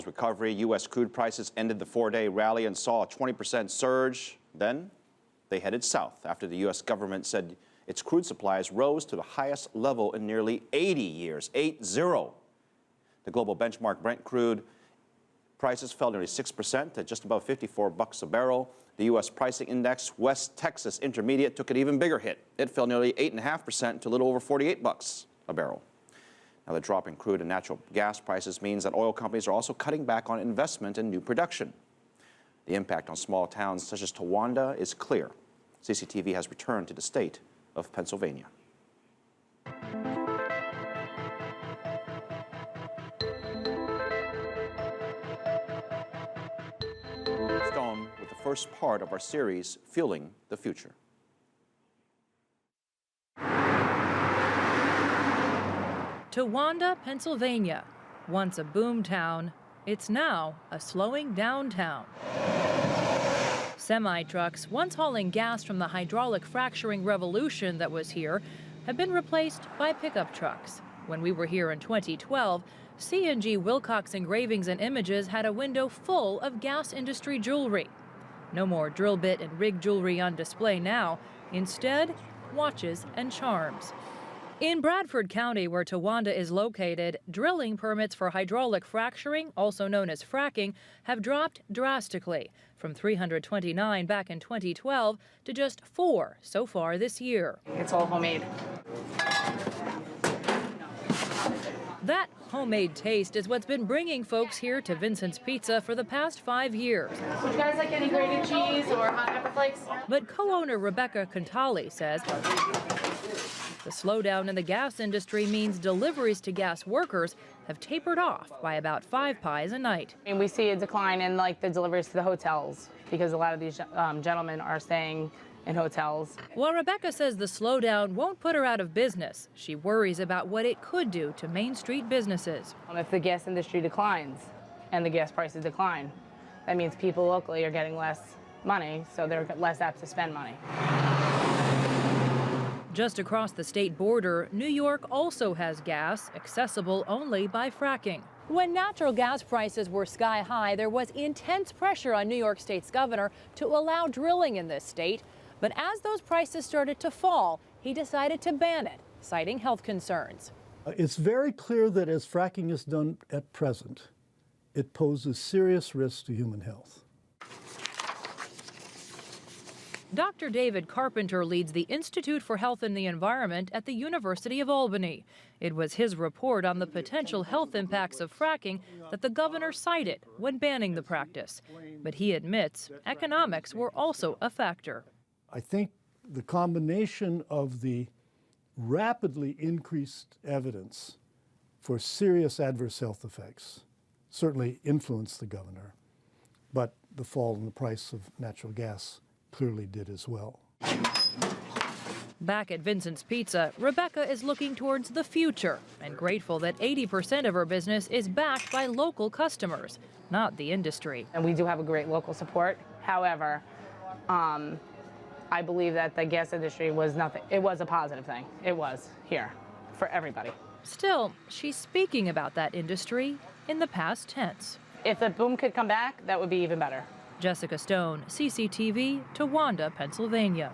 Recovery. U.S. crude prices ended the four-day rally and saw a 20% surge. Then they headed south after the U.S. government said its crude supplies rose to the highest level in nearly 80 years, 8-0. The global benchmark Brent crude prices fell nearly 6% to just above $54 a barrel. The U.S. pricing index, West Texas Intermediate, took an even bigger hit. It fell nearly 8.5% to a little over $48 a barrel. Now, the drop in crude and natural gas prices means that oil companies are also cutting back on investment in new production. The impact on small towns such as Towanda is clear. CCTV has returned to the state of Pennsylvania. Stone with the first part of our series, Fueling the Future. Towanda, Pennsylvania. Once a boom town, it's now a slowing down town. Semi-trucks, once hauling gas from the hydraulic fracturing revolution that was here, have been replaced by pickup trucks. When we were here in 2012, C&G Wilcox Engravings and Images had a window full of gas industry jewelry. No more drill bit and rig jewelry on display now. Instead, watches and charms. In Bradford County, where Towanda is located, drilling permits for hydraulic fracturing, also known as fracking, have dropped drastically, from 329 back in 2012 to just 4 so far this year. It's all homemade. That homemade taste is what's been bringing folks here to Vincent's Pizza for the past 5 years. Would you guys like any grated cheese or hot pepper flakes? But co-owner Rebecca Contali says the slowdown in the gas industry means deliveries to gas workers have tapered off by about 5 pies a night. And we see a decline in the deliveries to the hotels because a lot of these gentlemen are staying in hotels. While Rebecca says the slowdown won't put her out of business, she worries about what it could do to Main Street businesses. If the gas industry declines and the gas prices decline, that means people locally are getting less money, so they're less apt to spend money. Just across the state border, New York also has gas accessible only by fracking. When natural gas prices were sky high, there was intense pressure on New York State's governor to allow drilling in this state. But as those prices started to fall, he decided to ban it, citing health concerns. It's very clear that as fracking is done at present, it poses serious risks to human health. Dr. David Carpenter leads the Institute for Health and the Environment at the University of Albany. It was his report on the potential health impacts of fracking that the governor cited when banning the practice. But he admits economics were also a factor. I think the combination of the rapidly increased evidence for serious adverse health effects certainly influenced the governor, but the fall in the price of natural gas clearly did as well. Back at Vincent's Pizza, Rebecca is looking towards the future and grateful that 80% of her business is backed by local customers, not the industry. And we do have a great local support. However, I believe that the gas industry was nothing. It was a positive thing. It was here for everybody. Still, she's speaking about that industry in the past tense. If the boom could come back, that would be even better. Jessica Stone, CCTV, Towanda, Pennsylvania.